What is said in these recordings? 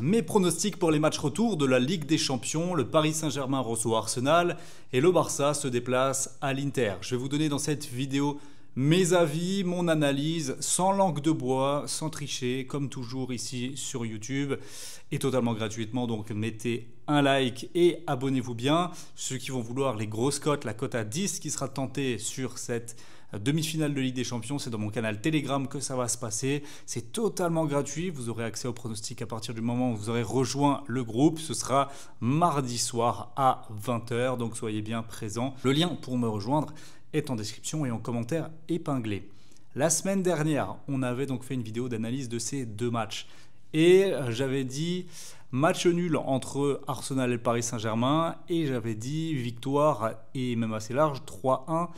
Mes pronostics pour les matchs retour de la Ligue des Champions, le Paris Saint-Germain reçoit Arsenal et le Barça se déplace à l'Inter. Je vais vous donner dans cette vidéo mes avis, mon analyse, sans langue de bois, sans tricher, comme toujours ici sur YouTube, et totalement gratuitement. Donc mettez un like et abonnez-vous bien. Ceux qui vont vouloir les grosses cotes, la cote à 10 qui sera tentée sur cette demi-finale de Ligue des Champions, c'est dans mon canal Telegram que ça va se passer. C'est totalement gratuit, vous aurez accès aux pronostics à partir du moment où vous aurez rejoint le groupe. Ce sera mardi soir à 20 h, donc soyez bien présents. Le lien pour me rejoindre est en description et en commentaire épinglé. La semaine dernière, on avait donc fait une vidéo d'analyse de ces deux matchs. Et j'avais dit match nul entre Arsenal et le Paris Saint-Germain. Et j'avais dit victoire, et même assez large, 3-1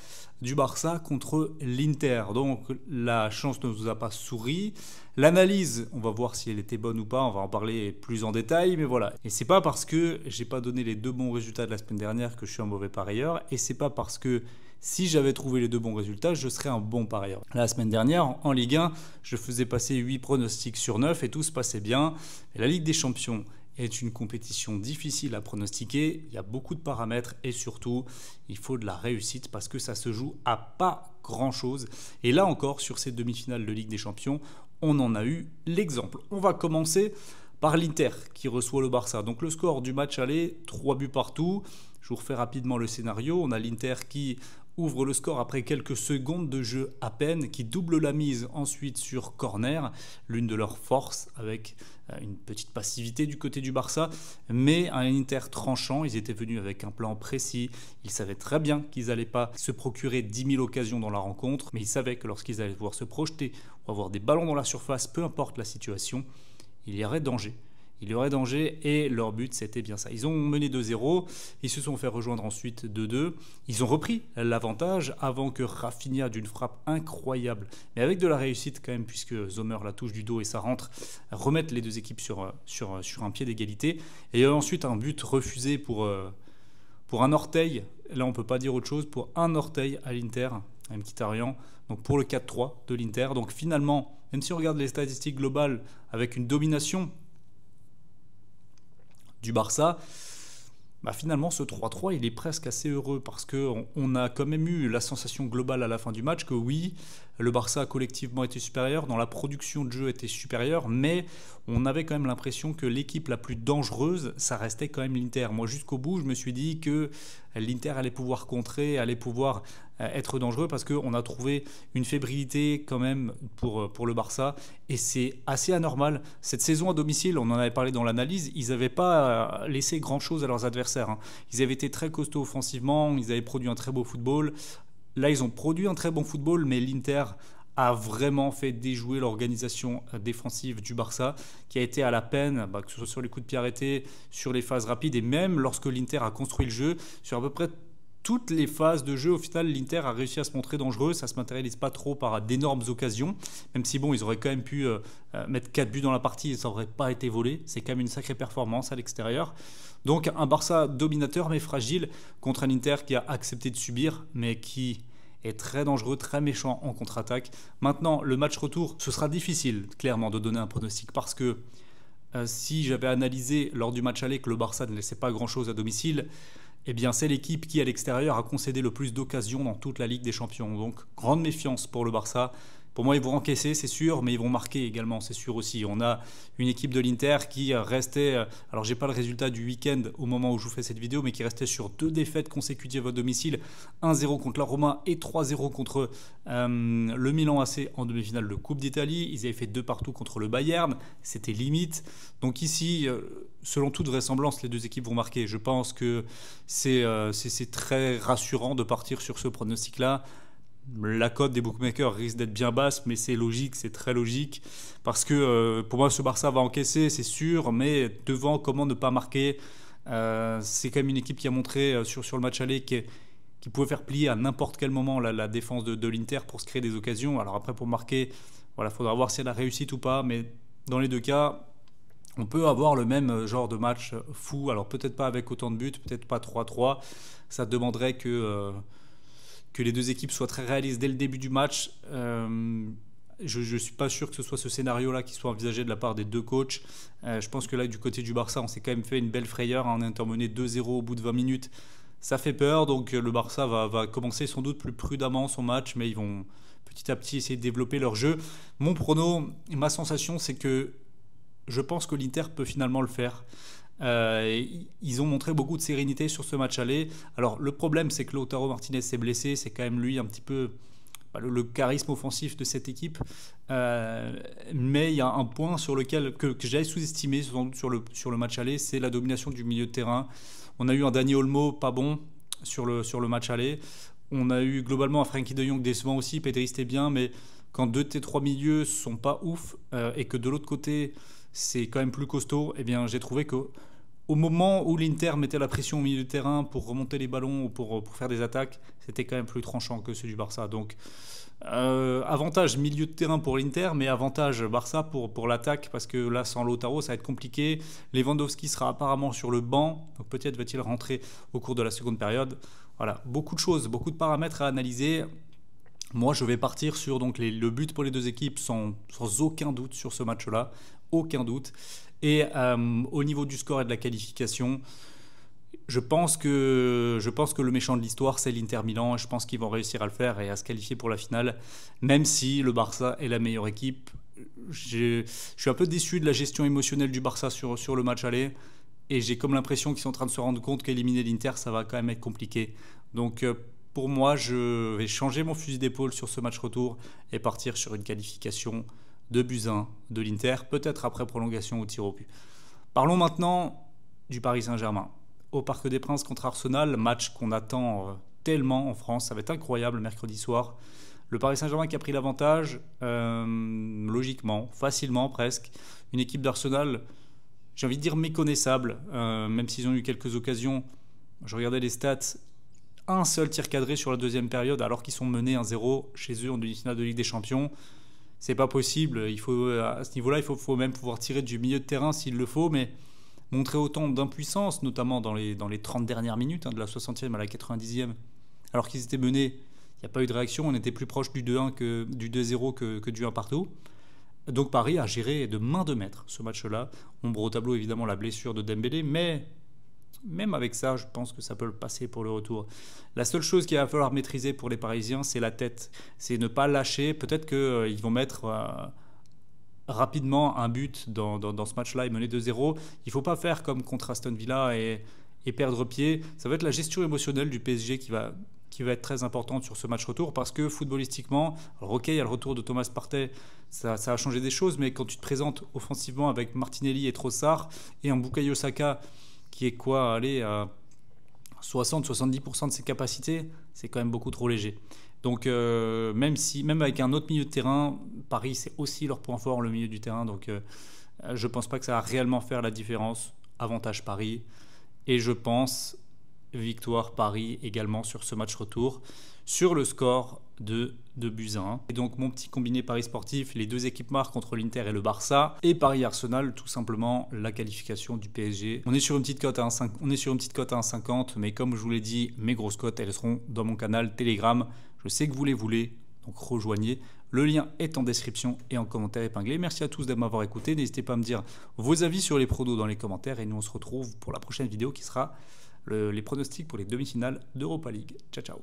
du Barça contre l'Inter. Donc la chance ne nous a pas souri. L'analyse, on va voir si elle était bonne ou pas. On va en parler plus en détail. Mais voilà. Et c'est pas parce que j'ai pas donné les deux bons résultats de la semaine dernière que je suis un mauvais parieur. Et c'est pas parce que si j'avais trouvé les deux bons résultats, je serais un bon parieur. La semaine dernière, en Ligue 1, je faisais passer 8 pronostics sur 9 et tout se passait bien. Et la Ligue des Champions est une compétition difficile à pronostiquer. Il y a beaucoup de paramètres et surtout, il faut de la réussite parce que ça se joue à pas grand-chose. Et là encore, sur ces demi-finales de Ligue des Champions, on en a eu l'exemple. On va commencer par l'Inter qui reçoit le Barça. Donc le score du match aller, 3 buts partout. Je vous refais rapidement le scénario. On a l'Inter qui ouvre le score après quelques secondes de jeu à peine, qui double la mise ensuite sur corner, l'une de leurs forces avec une petite passivité du côté du Barça, mais un Inter tranchant. Ils étaient venus avec un plan précis, ils savaient très bien qu'ils n'allaient pas se procurer 10 000 occasions dans la rencontre, mais ils savaient que lorsqu'ils allaient pouvoir se projeter ou avoir des ballons dans la surface, peu importe la situation, il y aurait danger. Il y aurait danger et leur but c'était bien ça. Ils ont mené 2-0, ils se sont fait rejoindre ensuite 2-2. Ils ont repris l'avantage avant que Rafinha d'une frappe incroyable, mais avec de la réussite quand même puisque Sommer la touche du dos et ça rentre, remettent les deux équipes sur un pied d'égalité. Et ensuite un but refusé pour un orteil, là on ne peut pas dire autre chose, pour un orteil à l'Inter, un Mkhitaryan, donc pour le 4-3 de l'Inter. Donc finalement, même si on regarde les statistiques globales avec une domination du Barça, finalement ce 3-3 il est presque assez heureux parce qu'on a quand même eu la sensation globale à la fin du match que oui, le Barça collectivement était supérieur, dans la production de jeu était supérieur, mais on avait quand même l'impression que l'équipe la plus dangereuse, ça restait quand même l'Inter. Moi jusqu'au bout je me suis dit que l'Inter allait pouvoir contrer, allait pouvoir être dangereux parce qu'on a trouvé une fébrilité quand même pour le Barça et c'est assez anormal. Cette saison à domicile, on en avait parlé dans l'analyse, ils n'avaient pas laissé grand chose à leurs adversaires. Ils avaient été très costauds offensivement, ils avaient produit un très beau football. Là ils ont produit un très bon football, mais l'Inter a vraiment fait déjouer l'organisation défensive du Barça qui a été à la peine, que ce soit sur les coups de pied arrêtés, sur les phases rapides et même lorsque l'Inter a construit le jeu, sur à peu près toutes les phases de jeu, au final, l'Inter a réussi à se montrer dangereux. Ça ne se matérialise pas trop par d'énormes occasions, même si bon, ils auraient quand même pu mettre 4 buts dans la partie et ça n'aurait pas été volé. C'est quand même une sacrée performance à l'extérieur. Donc un Barça dominateur mais fragile contre un Inter qui a accepté de subir, mais qui est très dangereux, très méchant en contre-attaque. Maintenant, le match retour, ce sera difficile, clairement, de donner un pronostic parce que si j'avais analysé lors du match aller que le Barça ne laissait pas grand-chose à domicile, eh bien c'est l'équipe qui, à l'extérieur, a concédé le plus d'occasions dans toute la Ligue des Champions. Donc, grande méfiance pour le Barça. Pour moi, ils vont encaisser, c'est sûr, mais ils vont marquer également, c'est sûr aussi. On a une équipe de l'Inter qui restait, alors j'ai pas le résultat du week-end au moment où je vous fais cette vidéo, mais qui restait sur 2 défaites consécutives à domicile, 1-0 contre la Roma et 3-0 contre le Milan AC en demi-finale de Coupe d'Italie. Ils avaient fait 2 partout contre le Bayern, c'était limite. Donc ici, selon toute vraisemblance, les deux équipes vont marquer. Je pense que c'est très rassurant de partir sur ce pronostic-là. La cote des bookmakers risque d'être bien basse, mais c'est logique, c'est très logique. Parce que pour moi, ce Barça va encaisser, c'est sûr, mais devant, comment ne pas marquer c'est quand même une équipe qui a montré sur le match aller qui pouvait faire plier à n'importe quel moment la défense de l'Inter pour se créer des occasions. Alors après, pour marquer, voilà, faudra voir si elle a réussi ou pas, mais dans les deux cas, on peut avoir le même genre de match fou. Alors peut-être pas avec autant de buts, peut-être pas 3-3. Ça demanderait que les deux équipes soient très réalistes dès le début du match. Je ne suis pas sûr que ce soit ce scénario-là qui soit envisagé de la part des deux coachs. Je pense que là, du côté du Barça, on s'est quand même fait une belle frayeur. On a intermené 2-0 au bout de 20 minutes. Ça fait peur, donc le Barça va commencer sans doute plus prudemment son match, mais ils vont petit à petit essayer de développer leur jeu. Mon prono, ma sensation, c'est que je pense que l'Inter peut finalement le faire. Ils ont montré beaucoup de sérénité sur ce match aller. Alors le problème, c'est que Lautaro Martinez s'est blessé. C'est quand même lui un petit peu le charisme offensif de cette équipe. Mais il y a un point sur lequel que j'avais sous-estimé sur le match aller, c'est la domination du milieu de terrain. On a eu un Dani Olmo pas bon sur le match aller. On a eu globalement un Frenkie de Jong décevant aussi. Pedri c'était bien, mais quand deux de tes trois milieux sont pas ouf et que de l'autre côté c'est quand même plus costaud, eh bien j'ai trouvé que au moment où l'Inter mettait la pression au milieu de terrain pour remonter les ballons ou pour faire des attaques, c'était quand même plus tranchant que ceux du Barça. Donc avantage milieu de terrain pour l'Inter, mais avantage Barça pour l'attaque, parce que là sans Lautaro ça va être compliqué. Lewandowski sera apparemment sur le banc, donc peut-être va-t-il rentrer au cours de la seconde période. Voilà, beaucoup de choses, beaucoup de paramètres à analyser. Moi je vais partir sur donc, le but pour les deux équipes sans aucun doute sur ce match-là, aucun doute. Et au niveau du score et de la qualification, je pense que le méchant de l'histoire, c'est l'Inter Milan. Et je pense qu'ils vont réussir à le faire et à se qualifier pour la finale, même si le Barça est la meilleure équipe. Je suis un peu déçu de la gestion émotionnelle du Barça sur le match aller. Et j'ai comme l'impression qu'ils sont en train de se rendre compte qu'éliminer l'Inter, ça va quand même être compliqué. Donc pour moi, je vais changer mon fusil d'épaule sur ce match retour et partir sur une qualification de Buzyn de l'Inter, peut-être après prolongation ou tir au but. Parlons maintenant du Paris Saint-Germain. Au Parc des Princes contre Arsenal, match qu'on attend tellement en France, ça va être incroyable mercredi soir. Le Paris Saint-Germain qui a pris l'avantage, logiquement, facilement presque. Une équipe d'Arsenal, j'ai envie de dire méconnaissable, même s'ils ont eu quelques occasions. Je regardais les stats, un seul tir cadré sur la deuxième période alors qu'ils sont menés 1-0 chez eux en demi-finale de Ligue des Champions. C'est pas possible. Il faut, à ce niveau-là, il faut même pouvoir tirer du milieu de terrain s'il le faut, mais montrer autant d'impuissance, notamment dans les 30 dernières minutes, de la 60e à la 90e, alors qu'ils étaient menés, il n'y a pas eu de réaction, on était plus proche du 2-1 que du 2-0 que du 1 partout. Donc Paris a géré de main de maître ce match-là. Ombre au tableau, évidemment, la blessure de Dembélé, mais même avec ça, je pense que ça peut le passer pour le retour. La seule chose qu'il va falloir maîtriser pour les Parisiens, c'est la tête. C'est ne pas lâcher. Peut-être qu'ils vont mettre rapidement un but dans ce match-là et mener 2-0. Il ne faut pas faire comme contre Aston Villa et perdre pied. Ça va être la gestion émotionnelle du PSG qui va être très importante sur ce match retour, parce que footballistiquement, alors ok, il y a le retour de Thomas Partey, ça a changé des choses, mais quand tu te présentes offensivement avec Martinelli et Trossard et un Bukayo Saka qui est quoi, allez, à 60-70% de ses capacités, c'est quand même beaucoup trop léger. Donc même avec un autre milieu de terrain, Paris c'est aussi leur point fort, le milieu du terrain, donc je ne pense pas que ça va réellement faire la différence. Avantage Paris, et je pense victoire Paris également sur ce match retour, sur le score de Buzyn. Et donc mon petit combiné Paris sportif, les deux équipes marquent contre l'Inter et le Barça, et Paris Arsenal, tout simplement la qualification du PSG. On est sur une petite cote à 1,50, mais comme je vous l'ai dit, mes grosses cotes elles seront dans mon canal Telegram. Je sais que vous les voulez, donc rejoignez. Le lien est en description et en commentaire épinglé. Merci à tous de m'avoir écouté. N'hésitez pas à me dire vos avis sur les pronos dans les commentaires, et nous on se retrouve pour la prochaine vidéo qui sera les pronostics pour les demi-finales d'Europa League. Ciao ciao.